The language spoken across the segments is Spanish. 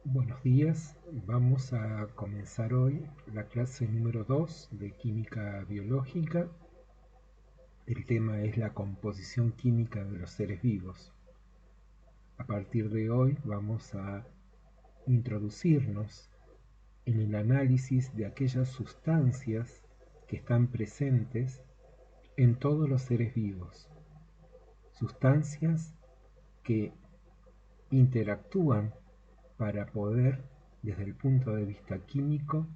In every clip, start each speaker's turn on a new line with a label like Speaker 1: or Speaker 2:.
Speaker 1: Buenos días, vamos a comenzar hoy la clase número 2 de Química Biológica. El tema es la composición química de los seres vivos. A partir de hoy vamos a introducirnos en el análisis de aquellas sustancias que están presentes en todos los seres vivos. Sustancias que interactúan para poder, desde el punto de vista químico,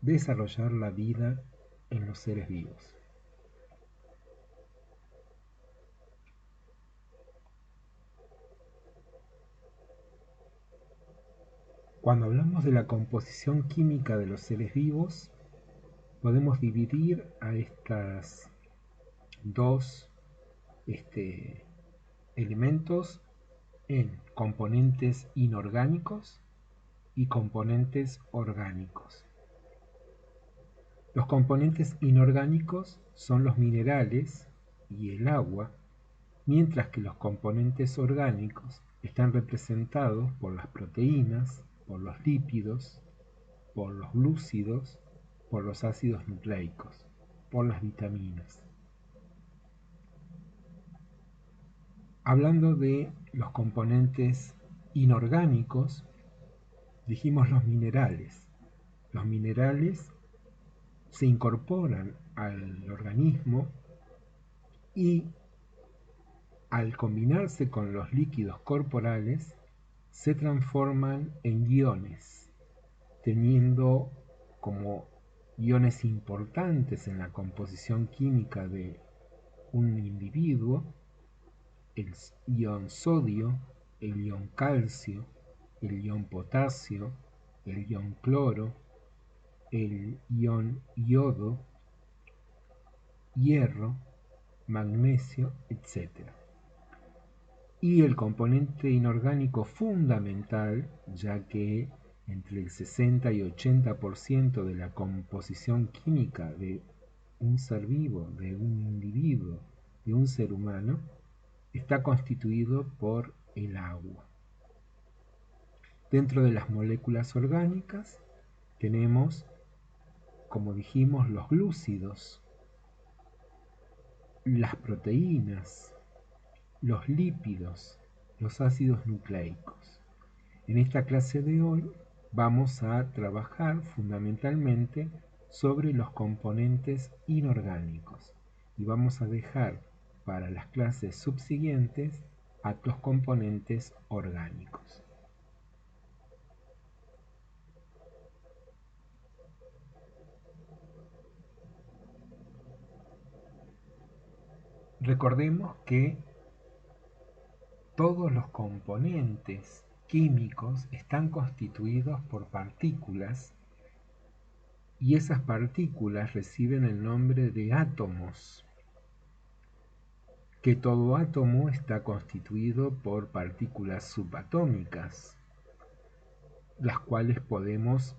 Speaker 1: desarrollar la vida en los seres vivos. Cuando hablamos de la composición química de los seres vivos, podemos dividir a estas dos elementos en componentes inorgánicos y componentes orgánicos. Los componentes inorgánicos son los minerales y el agua, mientras que los componentes orgánicos están representados por las proteínas, por los lípidos, por los glúcidos, por los ácidos nucleicos, por las vitaminas. Hablando de los componentes inorgánicos, dijimos los minerales. Los minerales se incorporan al organismo y al combinarse con los líquidos corporales se transforman en iones, teniendo como iones importantes en la composición química de un individuo el ion sodio, el ion calcio, el ion potasio, el ion cloro, el ion yodo, hierro, magnesio, etc. Y el componente inorgánico fundamental, ya que entre el 60 y 80% de la composición química de un ser vivo, de un individuo, de un ser humano, está constituido por el agua. Dentro de las moléculas orgánicas tenemos, como dijimos, los glúcidos, las proteínas, los lípidos, los ácidos nucleicos. En esta clase de hoy vamos a trabajar fundamentalmente sobre los componentes inorgánicos y vamos a dejar para las clases subsiguientes a los componentes orgánicos. Recordemos que todos los componentes químicos están constituidos por partículas y esas partículas reciben el nombre de átomos, que todo átomo está constituido por partículas subatómicas, las cuales podemos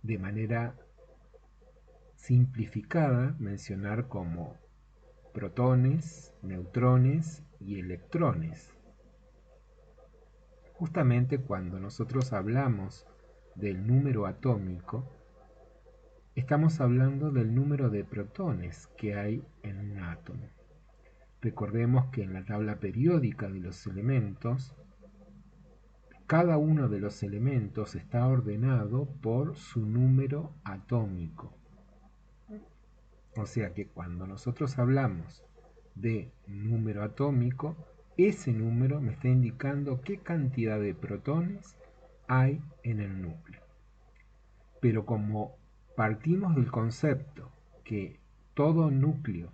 Speaker 1: de manera simplificada mencionar como protones, neutrones y electrones. Justamente cuando nosotros hablamos del número atómico, estamos hablando del número de protones que hay en un átomo. Recordemos que en la tabla periódica de los elementos, cada uno de los elementos está ordenado por su número atómico. O sea que cuando nosotros hablamos de número atómico, ese número me está indicando qué cantidad de protones hay en el núcleo. Pero como partimos del concepto que todo núcleo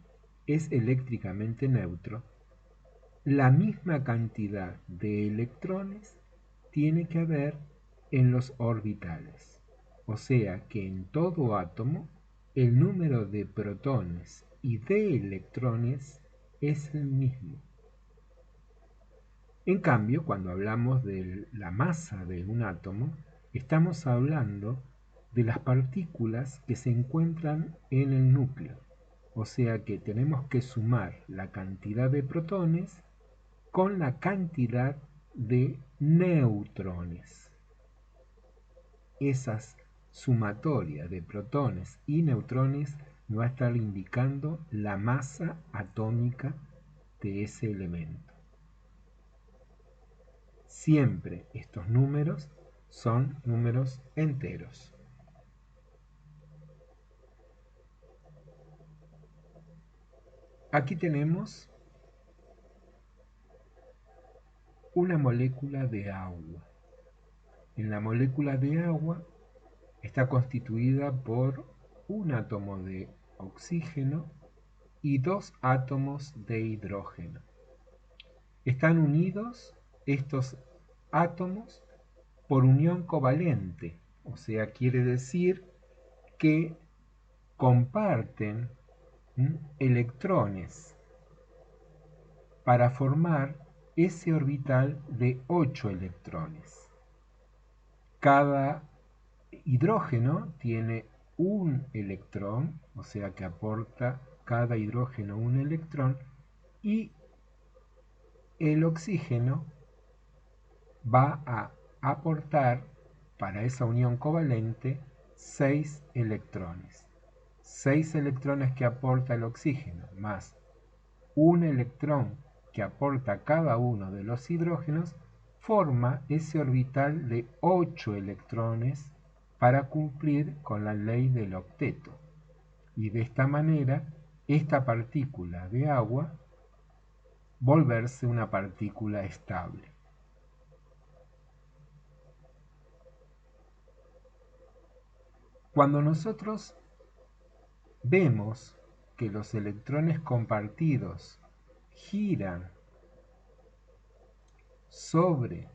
Speaker 1: es eléctricamente neutro, la misma cantidad de electrones tiene que haber en los orbitales. O sea que en todo átomo el número de protones y de electrones es el mismo. En cambio, cuando hablamos de la masa de un átomo, estamos hablando de las partículas que se encuentran en el núcleo. O sea que tenemos que sumar la cantidad de protones con la cantidad de neutrones. Esa sumatoria de protones y neutrones nos va a estar indicando la masa atómica de ese elemento. Siempre estos números son números enteros. Aquí tenemos una molécula de agua. En la molécula de agua está constituida por un átomo de oxígeno y dos átomos de hidrógeno. Están unidos estos átomos por unión covalente, o sea, quiere decir que comparten electrones para formar ese orbital de 8 electrones. Cada hidrógeno tiene un electrón, o sea que aporta cada hidrógeno un electrón, y el oxígeno va a aportar para esa unión covalente 6 electrones. 6 electrones que aporta el oxígeno más un electrón que aporta cada uno de los hidrógenos forma ese orbital de 8 electrones para cumplir con la ley del octeto. Y de esta manera, esta partícula de agua volverse una partícula estable. Cuando nosotros vemos que los electrones compartidos giran sobre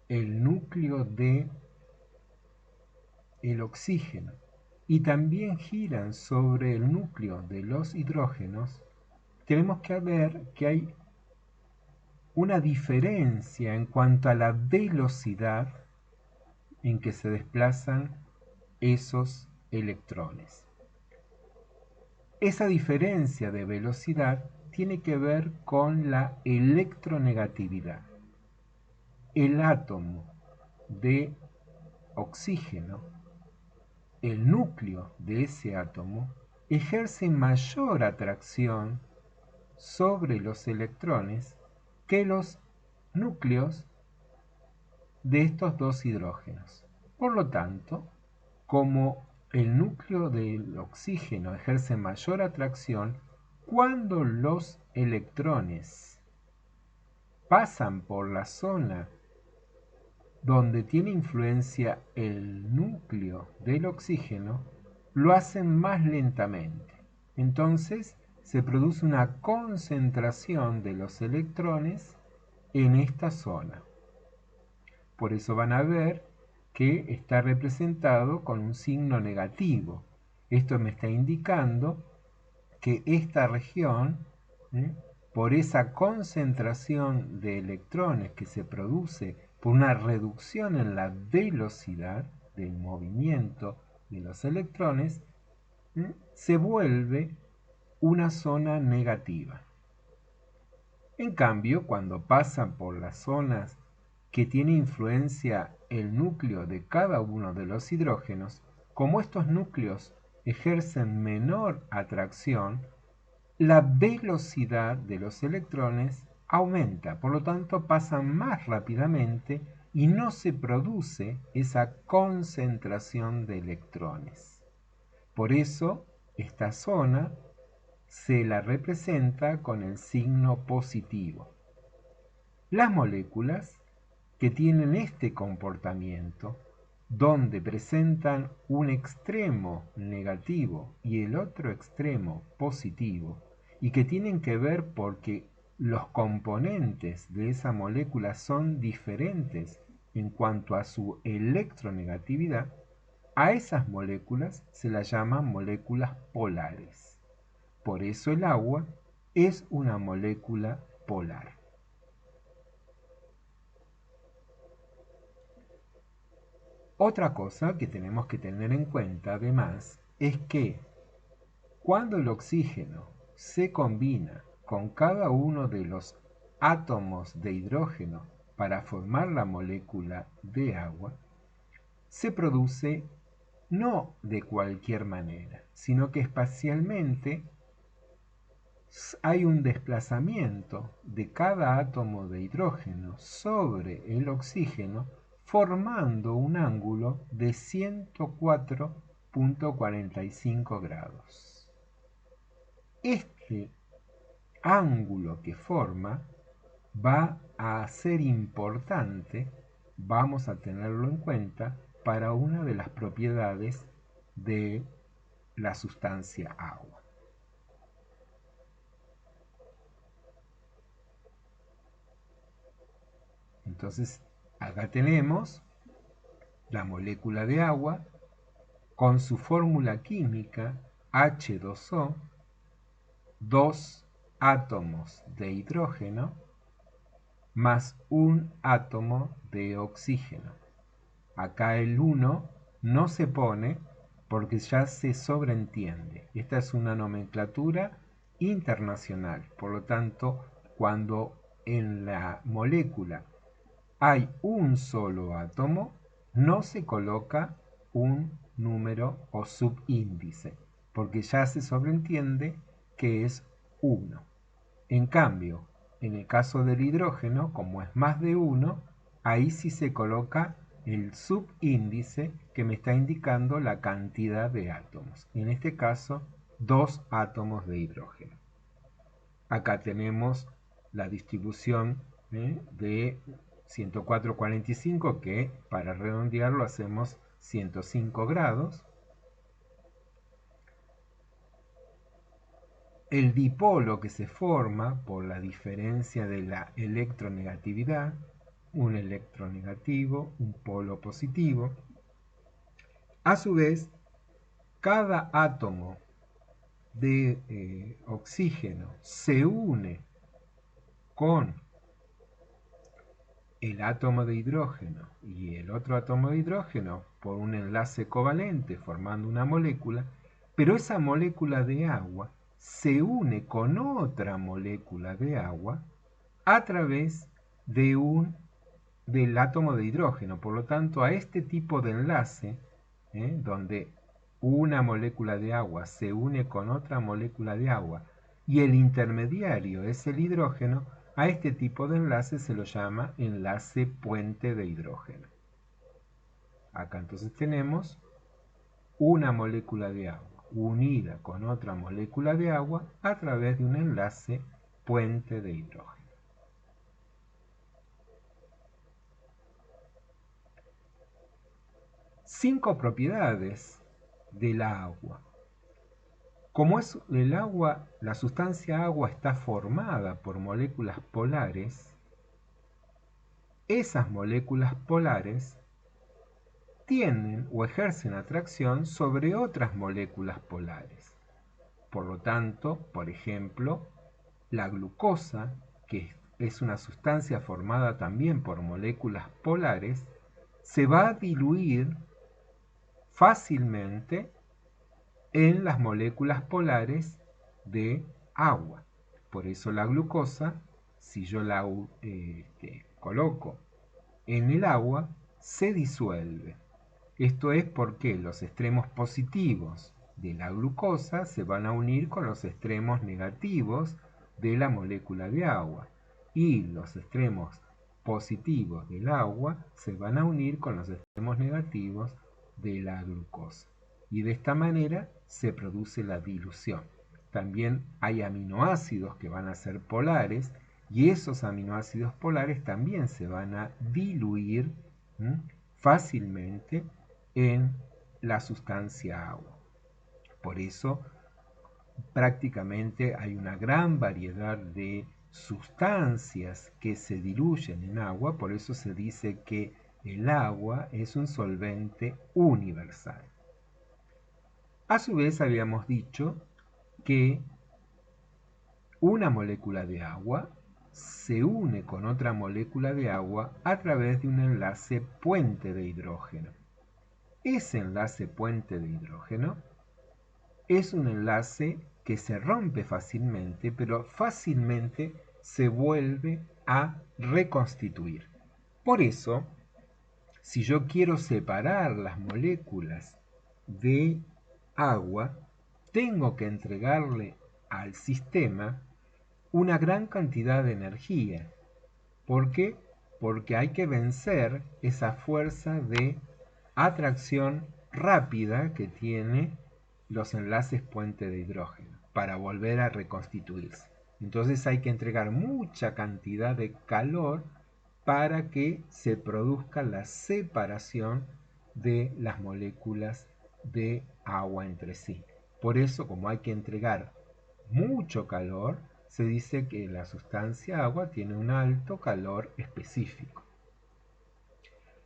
Speaker 1: el núcleo de el oxígeno y también giran sobre el núcleo de los hidrógenos, tenemos que ver que hay una diferencia en cuanto a la velocidad en que se desplazan esos electrones. Esa diferencia de velocidad tiene que ver con la electronegatividad. El átomo de oxígeno, el núcleo de ese átomo, ejerce mayor atracción sobre los electrones que los núcleos de estos dos hidrógenos. Por lo tanto, como el núcleo del oxígeno ejerce mayor atracción, cuando los electrones pasan por la zona donde tiene influencia el núcleo del oxígeno, lo hacen más lentamente. Entonces se produce una concentración de los electrones en esta zona. Por eso van a ver que está representado con un signo negativo. Esto me está indicando que esta región, por esa concentración de electrones que se produce por una reducción en la velocidad del movimiento de los electrones, se vuelve una zona negativa. En cambio, cuando pasan por las zonas que tiene influencia el núcleo de cada uno de los hidrógenos, como estos núcleos ejercen menor atracción, la velocidad de los electrones aumenta, por lo tanto pasan más rápidamente y no se produce esa concentración de electrones. Por eso, esta zona se la representa con el signo positivo. Las moléculas que tienen este comportamiento, donde presentan un extremo negativo y el otro extremo positivo, y que tienen que ver porque los componentes de esa molécula son diferentes en cuanto a su electronegatividad, a esas moléculas se las llaman moléculas polares. Por eso el agua es una molécula polar. Otra cosa que tenemos que tener en cuenta además es que Cuando el oxígeno se combina con cada uno de los átomos de hidrógeno para formar la molécula de agua, se produce no de cualquier manera, sino que espacialmente hay un desplazamiento de cada átomo de hidrógeno sobre el oxígeno formando un ángulo de 104,45 grados. Este ángulo que forma va a ser importante, vamos a tenerlo en cuenta, para una de las propiedades de la sustancia agua. Entonces, acá tenemos la molécula de agua con su fórmula química H2O, dos átomos de hidrógeno más un átomo de oxígeno. Acá el 1 no se pone porque ya se sobreentiende. Esta es una nomenclatura internacional. Por lo tanto, cuando en la molécula hay un solo átomo, no se coloca un número o subíndice, porque ya se sobreentiende que es 1. En cambio, en el caso del hidrógeno, como es más de 1, ahí sí se coloca el subíndice que me está indicando la cantidad de átomos. En este caso, 2 átomos de hidrógeno. Acá tenemos la distribución de 104,45, que para redondearlo hacemos 105 grados. El dipolo que se forma por la diferencia de la electronegatividad, un electronegativo, un polo positivo. A su vez, cada átomo de oxígeno se une con el átomo de hidrógeno y el otro átomo de hidrógeno por un enlace covalente formando una molécula, pero esa molécula de agua se une con otra molécula de agua a través del átomo de hidrógeno. Por lo tanto, a este tipo de enlace, donde una molécula de agua se une con otra molécula de agua y el intermediario es el hidrógeno, a este tipo de enlace se lo llama enlace puente de hidrógeno. Acá entonces tenemos una molécula de agua unida con otra molécula de agua a través de un enlace puente de hidrógeno. Cinco propiedades del agua. Como es el agua, la sustancia agua está formada por moléculas polares, esas moléculas polares tienen o ejercen atracción sobre otras moléculas polares. Por lo tanto, por ejemplo, la glucosa, que es una sustancia formada también por moléculas polares, se va a diluir fácilmente en las moléculas polares de agua. Por eso la glucosa, si yo la coloco en el agua, se disuelve. Esto es porque los extremos positivos de la glucosa se van a unir con los extremos negativos de la molécula de agua y los extremos positivos del agua se van a unir con los extremos negativos de la glucosa. Y de esta manera se produce la dilución. También hay aminoácidos que van a ser polares y esos aminoácidos polares también se van a diluir fácilmente en la sustancia agua. Por eso prácticamente hay una gran variedad de sustancias que se diluyen en agua, por eso se dice que el agua es un solvente universal. A su vez habíamos dicho que una molécula de agua se une con otra molécula de agua a través de un enlace puente de hidrógeno. Ese enlace puente de hidrógeno es un enlace que se rompe fácilmente, pero fácilmente se vuelve a reconstituir. Por eso, si yo quiero separar las moléculas de agua, tengo que entregarle al sistema una gran cantidad de energía. ¿Por qué? Porque hay que vencer esa fuerza de atracción rápida que tiene los enlaces puente de hidrógeno para volver a reconstituirse. Entonces hay que entregar mucha cantidad de calor para que se produzca la separación de las moléculas de agua entre sí. Por eso, como hay que entregar mucho calor, se dice que la sustancia agua tiene un alto calor específico.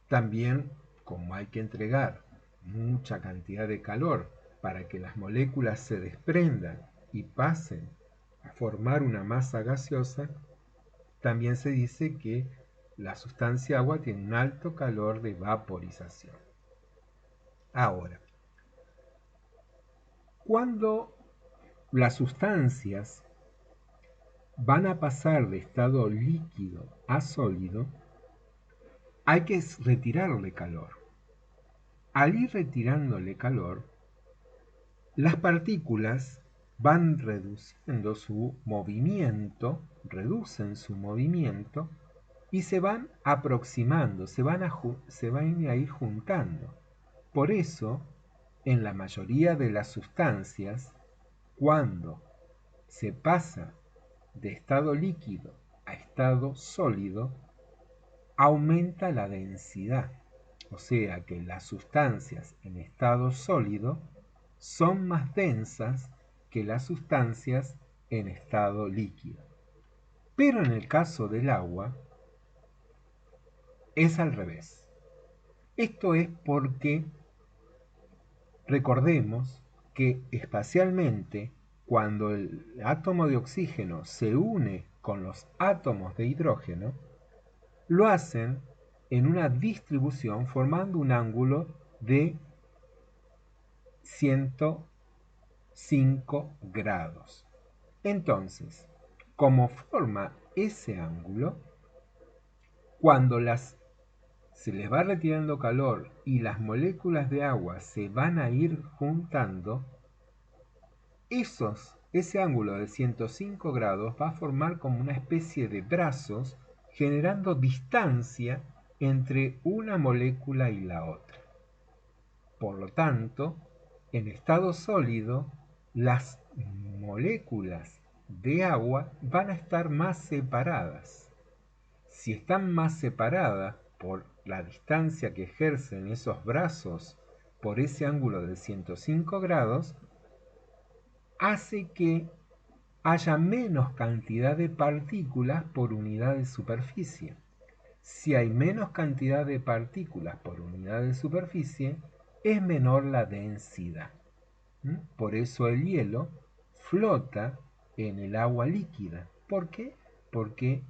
Speaker 1: También, como hay que entregar mucha cantidad de calor para que las moléculas se desprendan y pasen a formar una masa gaseosa, también se dice que la sustancia agua tiene un alto calor de vaporización. Ahora, cuando las sustancias van a pasar de estado líquido a sólido, hay que retirarle calor. Al ir retirándole calor, las partículas van reduciendo su movimiento, reducen su movimiento y se van aproximando, se van a ir juntando. Por eso, en la mayoría de las sustancias, cuando se pasa de estado líquido a estado sólido, aumenta la densidad. O sea que las sustancias en estado sólido son más densas que las sustancias en estado líquido. Pero en el caso del agua es al revés. Esto es porque recordemos que espacialmente, cuando el átomo de oxígeno se une con los átomos de hidrógeno, lo hacen en una distribución formando un ángulo de 105 grados. Entonces, como forma ese ángulo, cuando se les va retirando calor y las moléculas de agua se van a ir juntando, ese ángulo de 105 grados va a formar como una especie de brazos generando distancia entre una molécula y la otra. Por lo tanto, en estado sólido, las moléculas de agua van a estar más separadas. Si están más separadas por la distancia que ejercen esos brazos por ese ángulo de 105 grados, hace que haya menos cantidad de partículas por unidad de superficie. Si hay menos cantidad de partículas por unidad de superficie, es menor la densidad. Por eso el hielo flota en el agua líquida. ¿Por qué? Porque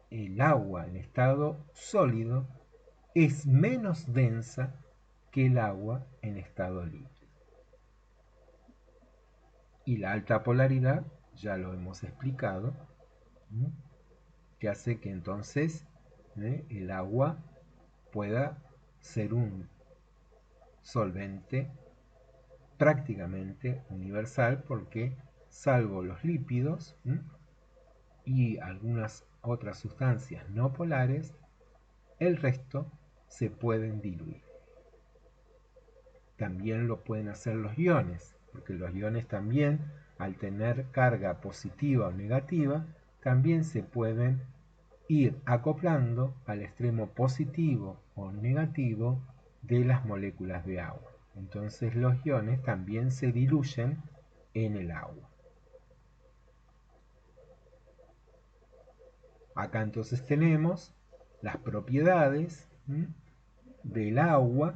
Speaker 1: el agua en estado sólido es menos densa que el agua en estado líquido. Y la alta polaridad, ya lo hemos explicado, que hace que entonces el agua pueda ser un solvente prácticamente universal, porque salvo los lípidos y algunas otras sustancias no polares, el resto se pueden diluir. También lo pueden hacer los iones, porque los iones también, al tener carga positiva o negativa, también se pueden ir acoplando al extremo positivo o negativo de las moléculas de agua. Entonces los iones también se diluyen en el agua. Acá entonces tenemos las propiedades del agua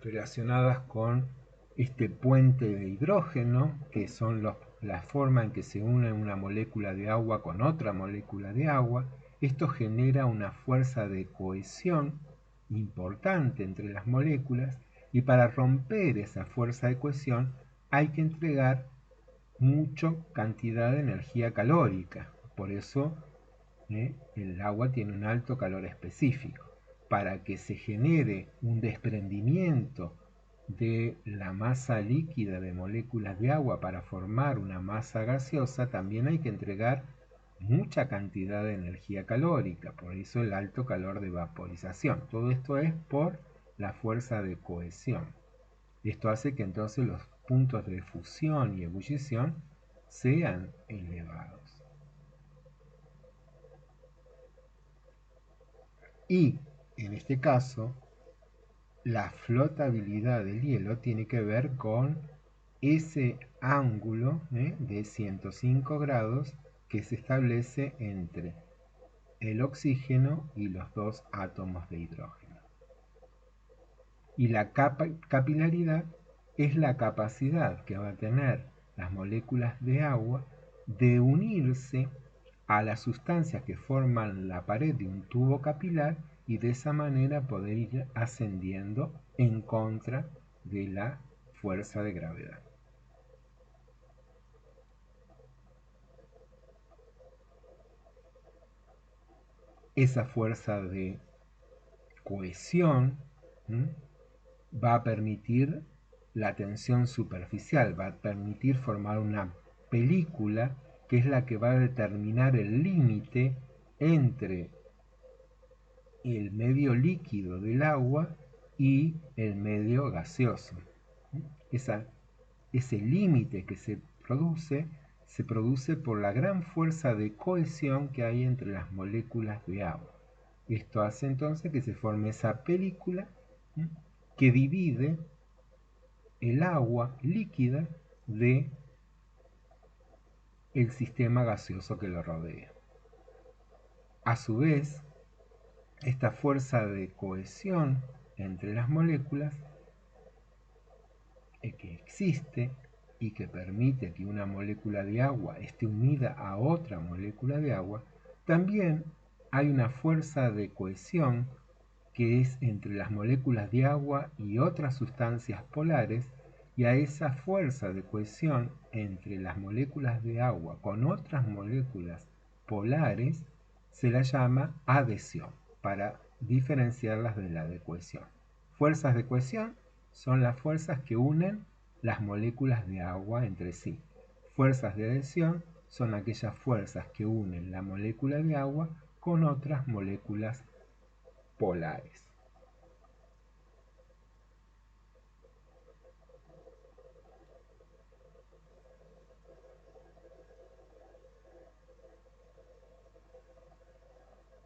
Speaker 1: relacionadas con este puente de hidrógeno, que son la forma en que se une una molécula de agua con otra molécula de agua. Esto genera una fuerza de cohesión importante entre las moléculas, y para romper esa fuerza de cohesión hay que entregar mucha cantidad de energía calórica. Por eso el agua tiene un alto calor específico. Para que se genere un desprendimiento de la masa líquida de moléculas de agua para formar una masa gaseosa, también hay que entregar mucha cantidad de energía calórica, por eso el alto calor de vaporización. Todo esto es por la fuerza de cohesión. Esto hace que entonces los puntos de fusión y ebullición sean elevados. Y en este caso, la flotabilidad del hielo tiene que ver con ese ángulo de 105 grados que se establece entre el oxígeno y los dos átomos de hidrógeno. Y la capilaridad es la capacidad que va a tener las moléculas de agua de unirse a las sustancias que forman la pared de un tubo capilar y de esa manera poder ir ascendiendo en contra de la fuerza de gravedad. Esa fuerza de cohesión va a permitir la tensión superficial, va a permitir formar una película que es la que va a determinar el límite entre el medio líquido del agua y el medio gaseoso. Ese límite que se produce por la gran fuerza de cohesión que hay entre las moléculas de agua. Esto hace entonces que se forme esa película que divide el agua líquida de el sistema gaseoso que lo rodea. A su vez, esta fuerza de cohesión entre las moléculas que existe y que permite que una molécula de agua esté unida a otra molécula de agua, también hay una fuerza de cohesión que es entre las moléculas de agua y otras sustancias polares, y a esa fuerza de cohesión entre las moléculas de agua con otras moléculas polares se la llama adhesión, para diferenciarlas de la de cohesión. Fuerzas de cohesión son las fuerzas que unen las moléculas de agua entre sí. Fuerzas de adhesión son aquellas fuerzas que unen la molécula de agua con otras moléculas polares.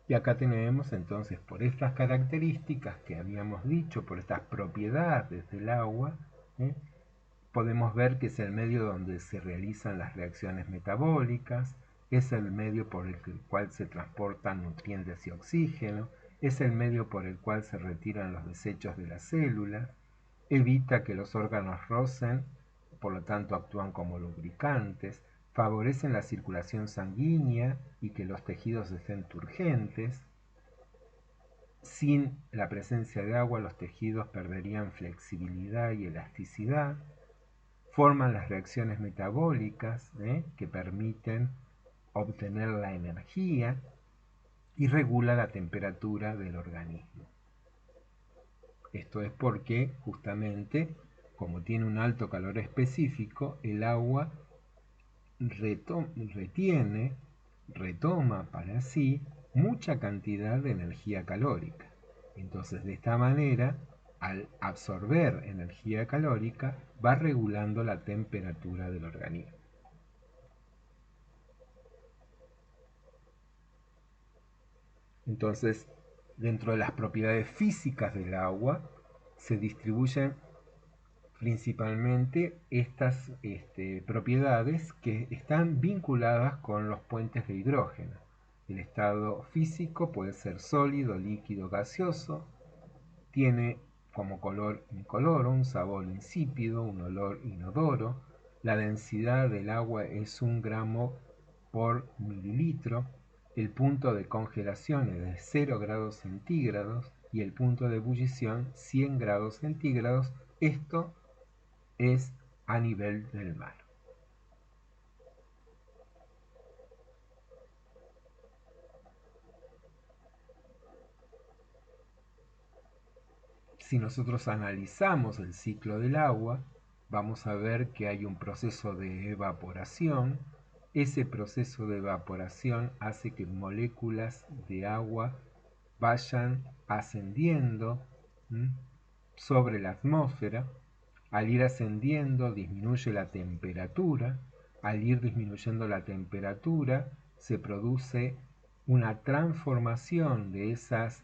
Speaker 1: Y acá tenemos entonces, por estas características que habíamos dicho, por estas propiedades del agua, podemos ver que es el medio donde se realizan las reacciones metabólicas, es el medio por el cual se transportan nutrientes y oxígeno, es el medio por el cual se retiran los desechos de las células, evita que los órganos rocen, por lo tanto actúan como lubricantes, favorecen la circulación sanguínea y que los tejidos estén turgentes. Sin la presencia de agua, los tejidos perderían flexibilidad y elasticidad. Forman las reacciones metabólicas que permiten obtener la energía y regula la temperatura del organismo. Esto es porque justamente, como tiene un alto calor específico, el agua retoma para sí mucha cantidad de energía calórica. Entonces, de esta manera, al absorber energía calórica, va regulando la temperatura del organismo. Entonces, dentro de las propiedades físicas del agua, se distribuyen principalmente estas propiedades que están vinculadas con los puentes de hidrógeno. El estado físico puede ser sólido, líquido, gaseoso, tiene como color incoloro, un sabor insípido, un olor inodoro, la densidad del agua es 1 gramo por mililitro, el punto de congelación es de 0 grados centígrados y el punto de ebullición 100 grados centígrados. Esto es a nivel del mar. Si nosotros analizamos el ciclo del agua, vamos a ver que hay un proceso de evaporación. Ese proceso de evaporación hace que moléculas de agua vayan ascendiendo sobre la atmósfera. Al ir ascendiendo disminuye la temperatura. Al ir disminuyendo la temperatura se produce una transformación de esas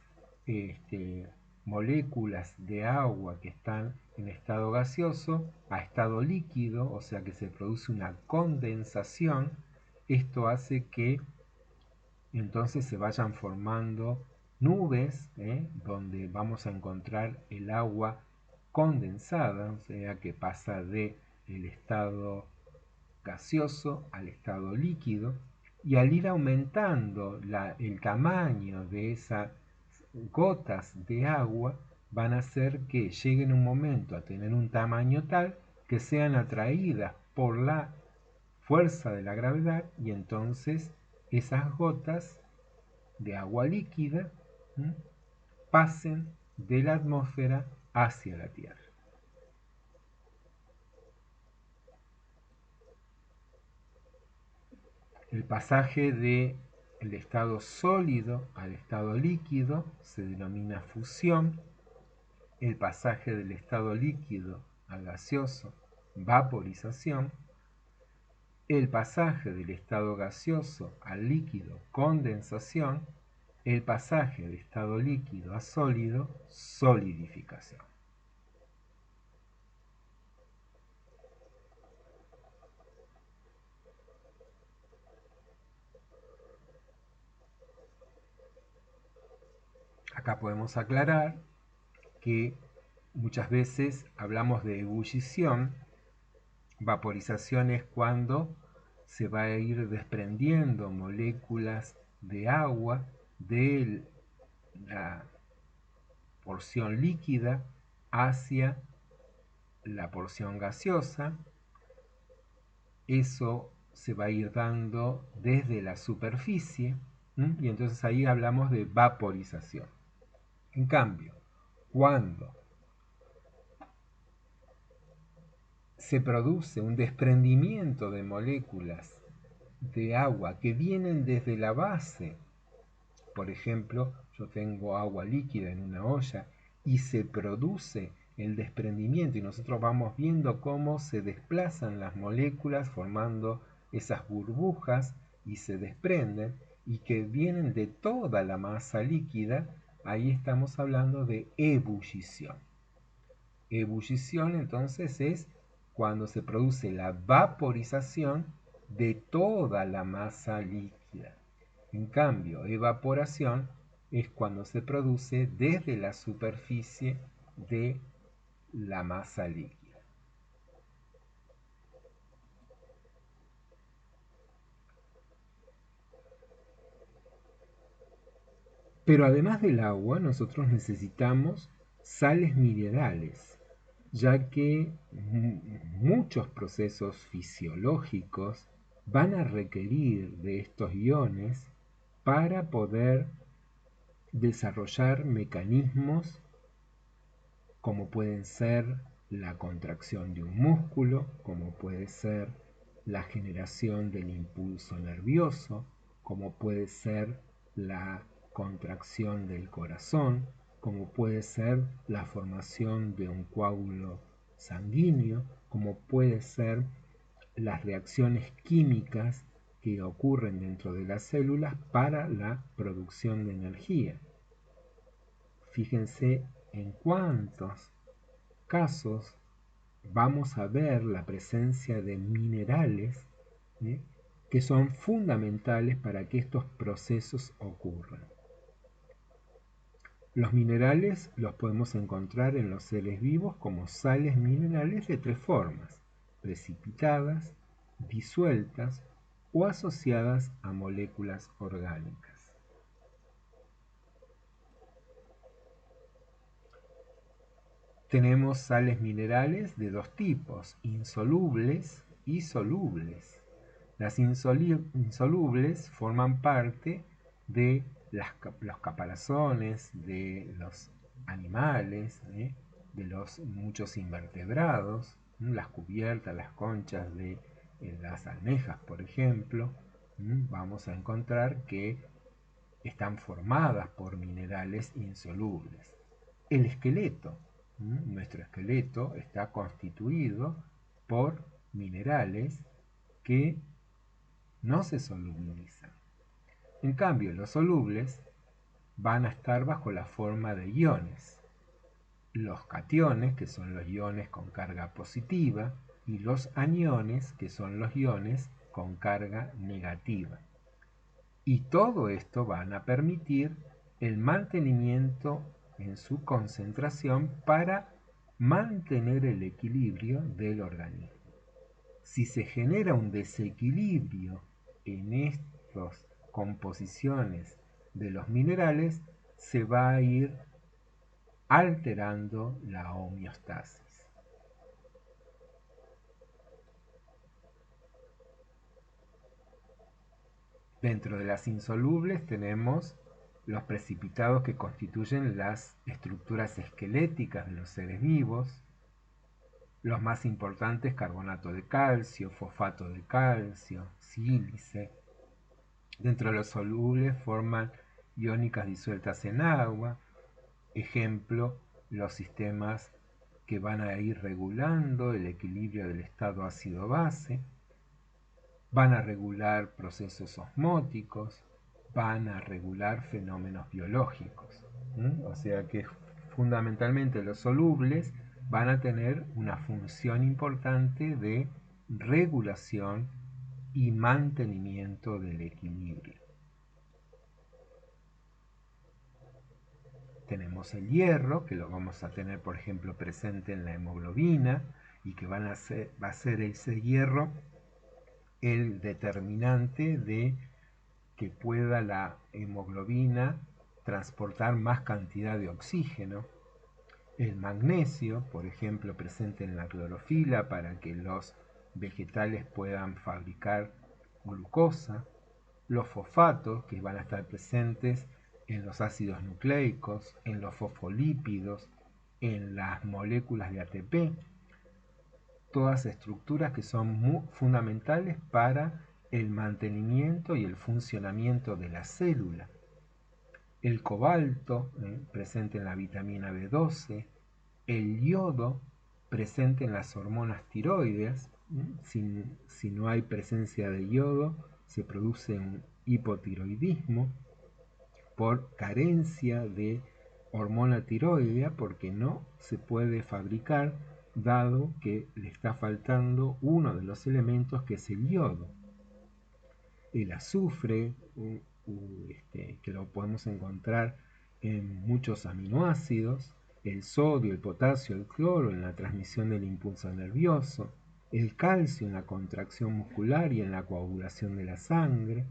Speaker 1: moléculas de agua que están en estado gaseoso a estado líquido, o sea que se produce una condensación. Esto hace que entonces se vayan formando nubes, donde vamos a encontrar el agua condensada, o sea que pasa del estado gaseoso al estado líquido, y al ir aumentando el tamaño de esas gotas de agua, van a hacer que lleguen un momento a tener un tamaño tal que sean atraídas por la fuerza de la gravedad, y entonces esas gotas de agua líquida pasen de la atmósfera hacia la Tierra. El pasaje del estado sólido al estado líquido se denomina fusión. El pasaje del estado líquido al gaseoso, vaporización. El pasaje del estado gaseoso al líquido, condensación. El pasaje del estado líquido a sólido, solidificación. Acá podemos aclarar que muchas veces hablamos de ebullición. Vaporización es cuando se va a ir desprendiendo moléculas de agua de la porción líquida hacia la porción gaseosa. Eso se va a ir dando desde la superficie, y entonces ahí hablamos de vaporización. En cambio, cuando se produce un desprendimiento de moléculas de agua que vienen desde la base, por ejemplo, yo tengo agua líquida en una olla y se produce el desprendimiento y nosotros vamos viendo cómo se desplazan las moléculas formando esas burbujas y se desprenden, y que vienen de toda la masa líquida, ahí estamos hablando de ebullición. Ebullición entonces es cuando se produce la vaporización de toda la masa líquida. En cambio, evaporación es cuando se produce desde la superficie de la masa líquida. Pero además del agua, nosotros necesitamos sales minerales, ya que muchos procesos fisiológicos van a requerir de estos iones para poder desarrollar mecanismos como pueden ser la contracción de un músculo, como puede ser la generación del impulso nervioso, como puede ser la contracción del corazón, como puede ser la formación de un coágulo sanguíneo, como puede ser las reacciones químicas que ocurren dentro de las células para la producción de energía. Fíjense en cuántos casos vamos a ver la presencia de minerales, que son fundamentales para que estos procesos ocurran. Los minerales los podemos encontrar en los seres vivos como sales minerales de tres formas: precipitadas, disueltas o asociadas a moléculas orgánicas. Tenemos sales minerales de dos tipos, insolubles y solubles. Las insolubles forman parte de los caparazones, de los animales, de los muchos invertebrados, las cubiertas, las conchas de las almejas, por ejemplo. Vamos a encontrar que están formadas por minerales insolubles. El esqueleto, nuestro esqueleto está constituido por minerales que no se solubilizan. En cambio, los solubles van a estar bajo la forma de iones. Los cationes, que son los iones con carga positiva, y los aniones, que son los iones con carga negativa. Y todo esto van a permitir el mantenimiento en su concentración para mantener el equilibrio del organismo. Si se genera un desequilibrio en estas composiciones de los minerales, se va a ir alterando la homeostasis. Dentro de las insolubles tenemos los precipitados que constituyen las estructuras esqueléticas de los seres vivos, los más importantes: carbonato de calcio, fosfato de calcio, sílice. Dentro de los solubles forman iónicas disueltas en agua, ejemplo, los sistemas que van a ir regulando el equilibrio del estado ácido-base, van a regular procesos osmóticos, van a regular fenómenos biológicos. O sea que fundamentalmente los solubles van a tener una función importante de regulación y mantenimiento del equilibrio. Tenemos el hierro, que lo vamos a tener, por ejemplo, presente en la hemoglobina, y que va a ser ese hierro el determinante de que pueda la hemoglobina transportar más cantidad de oxígeno. El magnesio, por ejemplo, presente en la clorofila para que los vegetales puedan fabricar glucosa. Los fosfatos, que van a estar presentes en los ácidos nucleicos, en los fosfolípidos, en las moléculas de ATP, todas estructuras que son fundamentales para el mantenimiento y el funcionamiento de la célula. El cobalto, presente en la vitamina B12, el yodo, presente en las hormonas tiroides. Si no hay presencia de yodo, se produce un hipotiroidismo por carencia de hormona tiroidea, porque no se puede fabricar dado que le está faltando uno de los elementos, que es el yodo. El azufre, que lo podemos encontrar en muchos aminoácidos, el sodio, el potasio, el cloro en la transmisión del impulso nervioso, el calcio en la contracción muscular y en la coagulación de la sangre,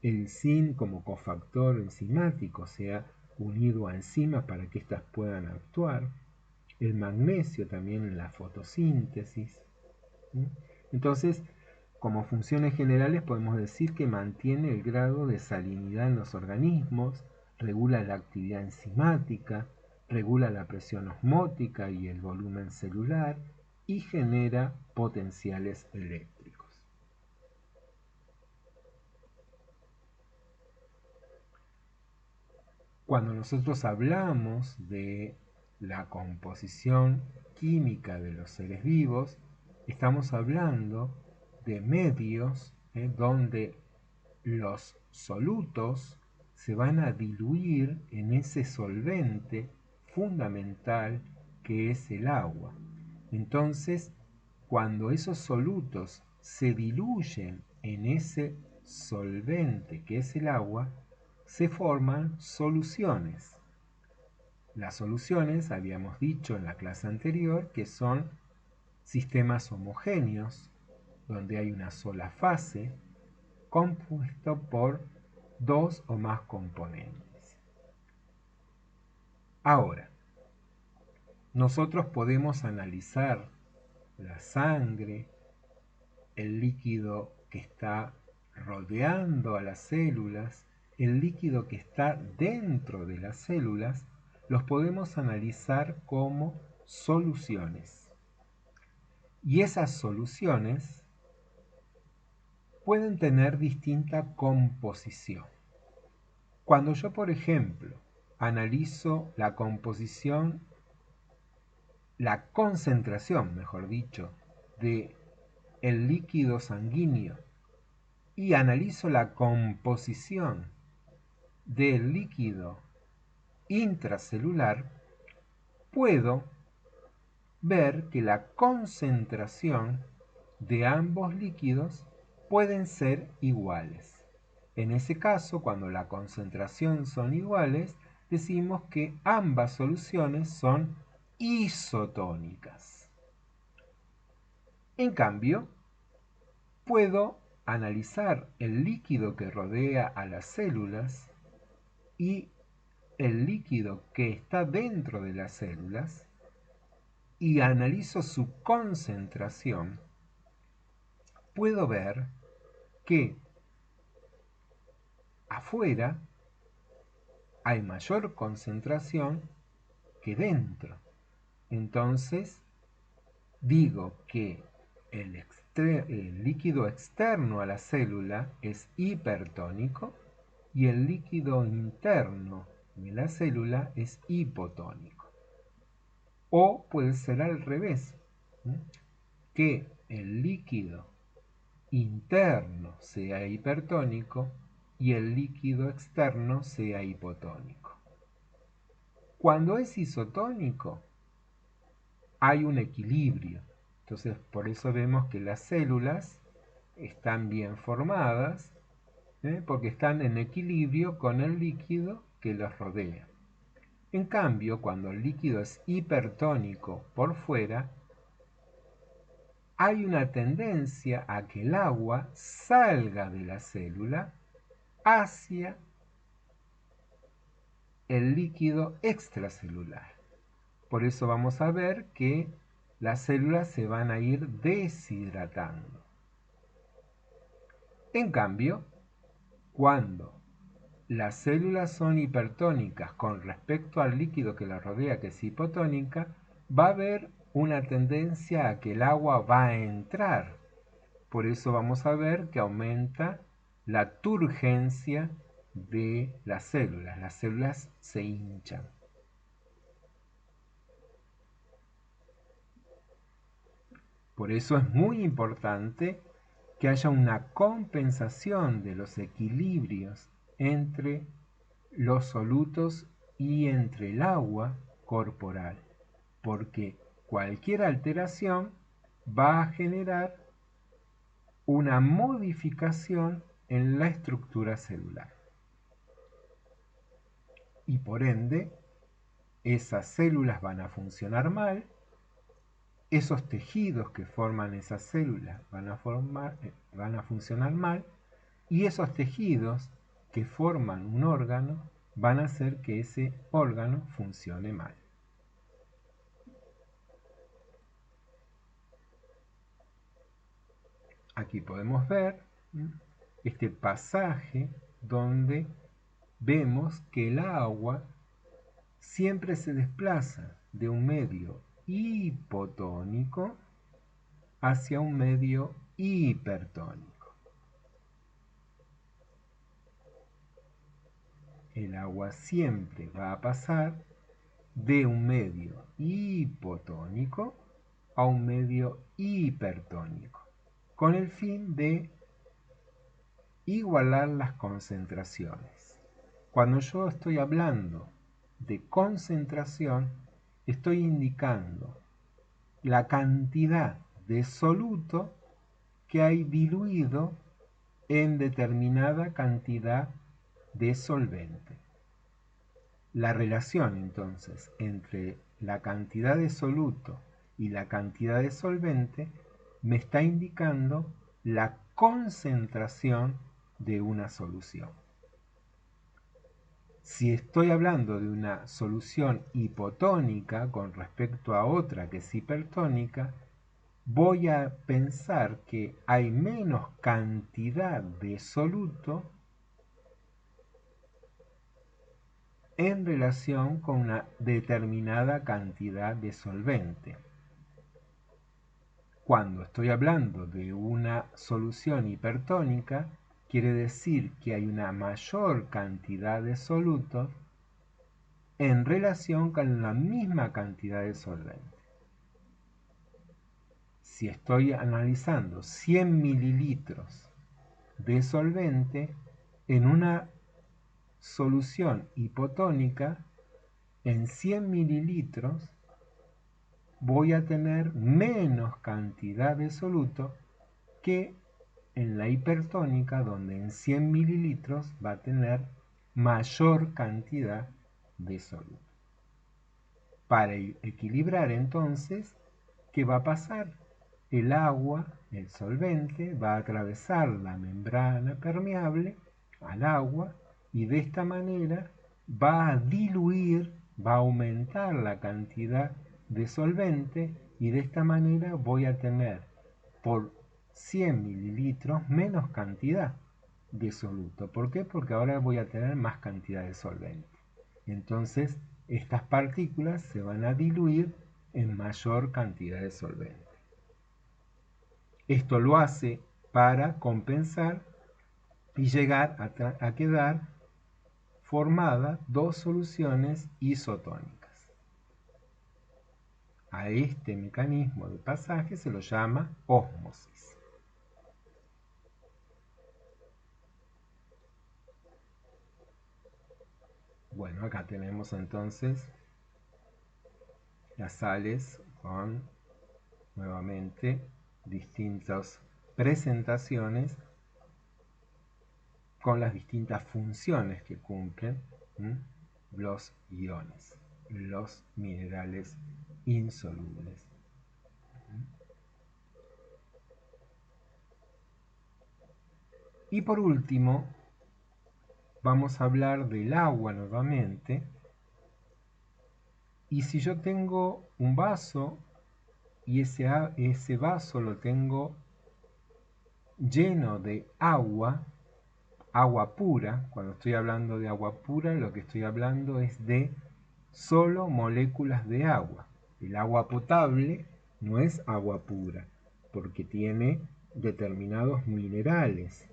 Speaker 1: el zinc como cofactor enzimático, o sea, unido a enzimas para que éstas puedan actuar, el magnesio también en la fotosíntesis. Entonces, como funciones generales podemos decir que mantiene el grado de salinidad en los organismos, regula la actividad enzimática, regula la presión osmótica y el volumen celular, y genera potenciales eléctricos. Cuando nosotros hablamos de la composición química de los seres vivos, estamos hablando de medios donde los solutos se van a diluir en ese solvente fundamental que es el agua. Entonces, cuando esos solutos se diluyen en ese solvente que es el agua, se forman soluciones. Las soluciones, habíamos dicho en la clase anterior, que son sistemas homogéneos, donde hay una sola fase, compuesto por dos o más componentes. Ahora, nosotros podemos analizar la sangre, el líquido que está rodeando a las células, el líquido que está dentro de las células, los podemos analizar como soluciones. Y esas soluciones pueden tener distinta composición. Cuando yo, por ejemplo, analizo la composición, la concentración, mejor dicho, de el líquido sanguíneo y analizo la composición del líquido intracelular, puedo ver que la concentración de ambos líquidos pueden ser iguales. En ese caso, cuando la concentración son iguales, decimos que ambas soluciones son isotónicas. En cambio, puedo analizar el líquido que rodea a las células y el líquido que está dentro de las células y analizo su concentración, puedo ver que afuera hay mayor concentración que dentro. Entonces, digo que el líquido externo a la célula es hipertónico y el líquido interno de la célula es hipotónico. O puede ser al revés, que el líquido interno sea hipertónico y el líquido externo sea hipotónico. Cuando es isotónico, hay un equilibrio. Entonces, por eso vemos que las células están bien formadas, porque están en equilibrio con el líquido que los rodea. En cambio, cuando el líquido es hipertónico por fuera, hay una tendencia a que el agua salga de la célula hacia el líquido extracelular. Por eso vamos a ver que las células se van a ir deshidratando. En cambio, cuando las células son hipertónicas con respecto al líquido que las rodea, que es hipotónica, va a haber una tendencia a que el agua va a entrar. Por eso vamos a ver que aumenta la turgencia de las células se hinchan. Por eso es muy importante que haya una compensación de los equilibrios entre los solutos y entre el agua corporal, porque cualquier alteración va a generar una modificación en la estructura celular. Y por ende, esas células van a funcionar mal, esos tejidos que forman esas células van a funcionar mal, y esos tejidos que forman un órgano van a hacer que ese órgano funcione mal. Aquí podemos ver este pasaje donde vemos que el agua siempre se desplaza de un medio hipotónico hacia un medio hipertónico. El agua siempre va a pasar de un medio hipotónico a un medio hipertónico, con el fin de igualar las concentraciones. Cuando yo estoy hablando de concentración, estoy indicando la cantidad de soluto que hay diluido en determinada cantidad de solvente. La relación entonces entre la cantidad de soluto y la cantidad de solvente me está indicando la concentración de una solución. Si estoy hablando de una solución hipotónica con respecto a otra que es hipertónica, voy a pensar que hay menos cantidad de soluto en relación con una determinada cantidad de solvente. Cuando estoy hablando de una solución hipertónica, quiere decir que hay una mayor cantidad de solutos en relación con la misma cantidad de solvente. Si estoy analizando 100 mililitros de solvente en una solución hipotónica, en 100 mililitros voy a tener menos cantidad de soluto que en la hipertónica, donde en 100 mililitros va a tener mayor cantidad de soluto. Para equilibrar entonces, ¿qué va a pasar? El agua, el solvente, va a atravesar la membrana permeable al agua y de esta manera va a diluir, va a aumentar la cantidad de solvente y de esta manera voy a tener por 100 mililitros menos cantidad de soluto. ¿Por qué? Porque ahora voy a tener más cantidad de solvente. Entonces, estas partículas se van a diluir en mayor cantidad de solvente. Esto lo hace para compensar y llegar a quedar formadas dos soluciones isotónicas. A este mecanismo de pasaje se lo llama ósmosis. Bueno, acá tenemos entonces las sales con nuevamente distintas presentaciones con las distintas funciones que cumplen los iones, los minerales insolubles. Y por último, vamos a hablar del agua nuevamente. Y si yo tengo un vaso y ese vaso lo tengo lleno de agua, agua pura, cuando estoy hablando de agua pura, lo que estoy hablando es de solo moléculas de agua. El agua potable no es agua pura, porque tiene determinados minerales.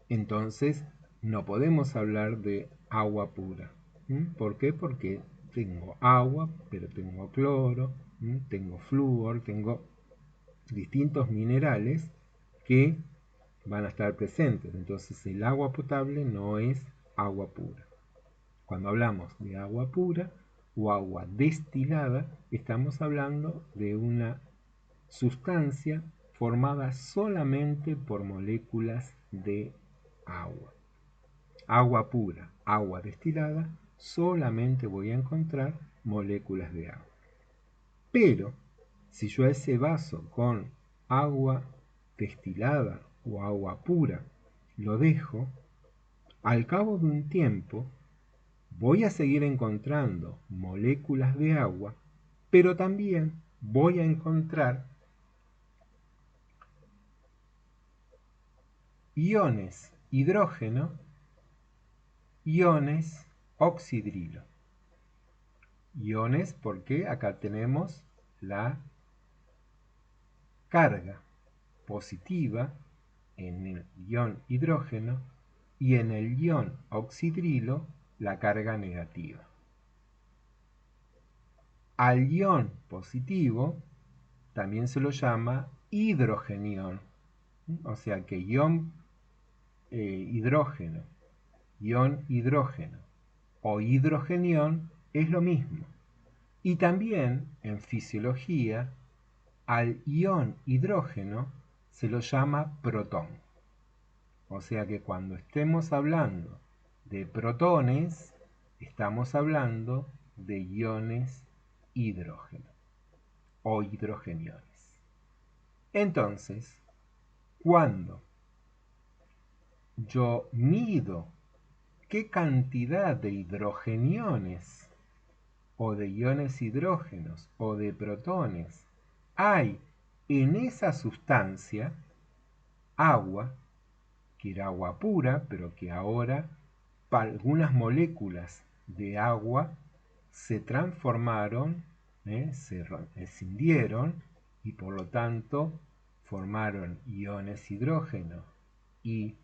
Speaker 1: Entonces, no podemos hablar de agua pura. ¿Por qué? Porque tengo agua, pero tengo cloro, tengo flúor, tengo distintos minerales que van a estar presentes. Entonces el agua potable no es agua pura. Cuando hablamos de agua pura o agua destilada, estamos hablando de una sustancia formada solamente por moléculas de agua. Agua pura, agua destilada, solamente voy a encontrar moléculas de agua. Pero si yo a ese vaso con agua destilada o agua pura lo dejo, al cabo de un tiempo voy a seguir encontrando moléculas de agua, pero también voy a encontrar iones hidrógeno, iones oxidrilo. Iones porque acá tenemos la carga positiva en el ion hidrógeno y en el ion oxidrilo la carga negativa. Al ion positivo también se lo llama hidrogenión, o sea que ion hidrógeno, ion hidrógeno o hidrogenión es lo mismo. Y también en fisiología al ion hidrógeno se lo llama protón. O sea que cuando estemos hablando de protones, estamos hablando de iones hidrógeno o hidrogeniones. Entonces, cuando yo mido qué cantidad de hidrogeniones o de iones hidrógenos o de protones hay en esa sustancia, agua, que era agua pura, pero que ahora algunas moléculas de agua se transformaron, se escindieron y por lo tanto formaron iones hidrógeno y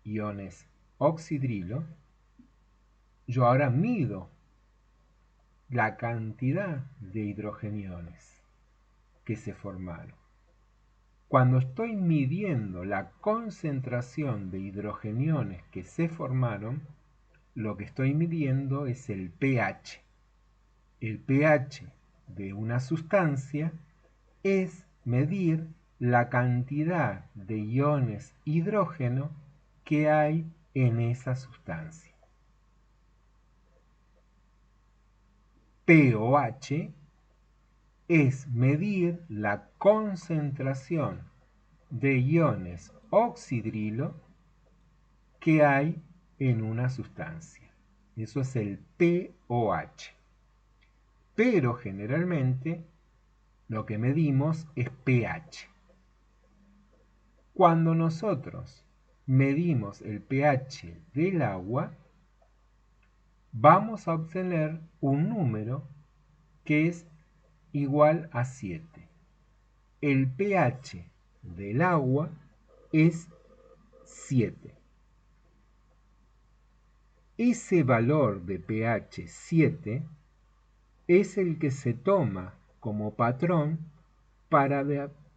Speaker 1: iones oxidrilo. Yo ahora mido la cantidad de hidrogeniones que se formaron. Cuando estoy midiendo la concentración de hidrogeniones que se formaron, lo que estoy midiendo es el pH. El pH de una sustancia es medir la cantidad de iones hidrógeno que hay en esa sustancia. pOH es medir la concentración de iones oxidrilo que hay en una sustancia. Eso es el pOH. Pero generalmente lo que medimos es pH. Cuando nosotros medimos el pH del agua, vamos a obtener un número que es igual a 7. El pH del agua es 7. Ese valor de pH 7 es el que se toma como patrón para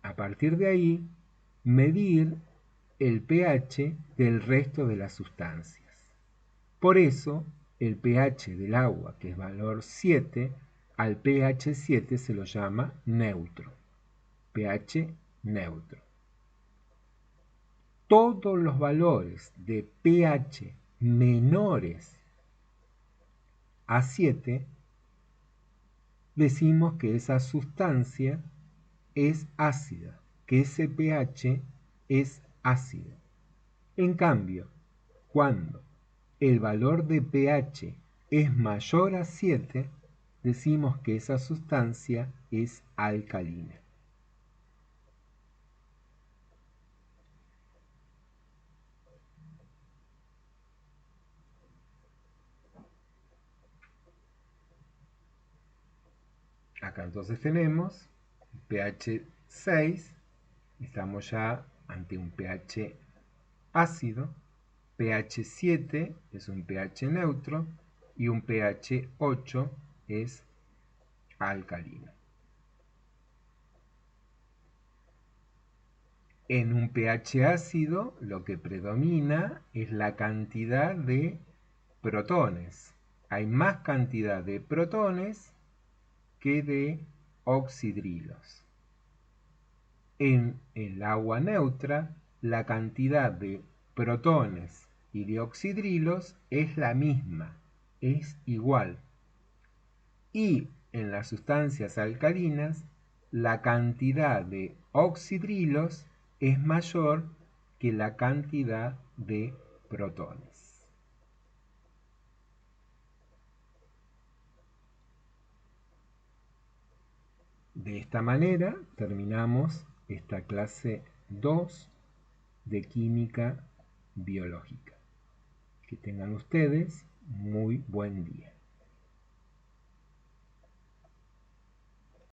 Speaker 1: a partir de ahí medir el pH del resto de las sustancias. Por eso el pH del agua, que es valor 7, al pH 7 se lo llama neutro. pH neutro. Todos los valores de pH menores a 7 decimos que esa sustancia es ácida, que ese pH es ácido. En cambio, cuando el valor de pH es mayor a 7, decimos que esa sustancia es alcalina. Acá entonces tenemos pH 6, estamos ya ante un pH ácido, pH 7 es un pH neutro y un pH 8 es alcalino. En un pH ácido lo que predomina es la cantidad de protones. Hay más cantidad de protones que de oxidrilos. En el agua neutra, la cantidad de protones y de oxidrilos es la misma, es igual. Y en las sustancias alcalinas, la cantidad de oxidrilos es mayor que la cantidad de protones. De esta manera terminamos esta clase 2 de química biológica. Que tengan ustedes muy buen día.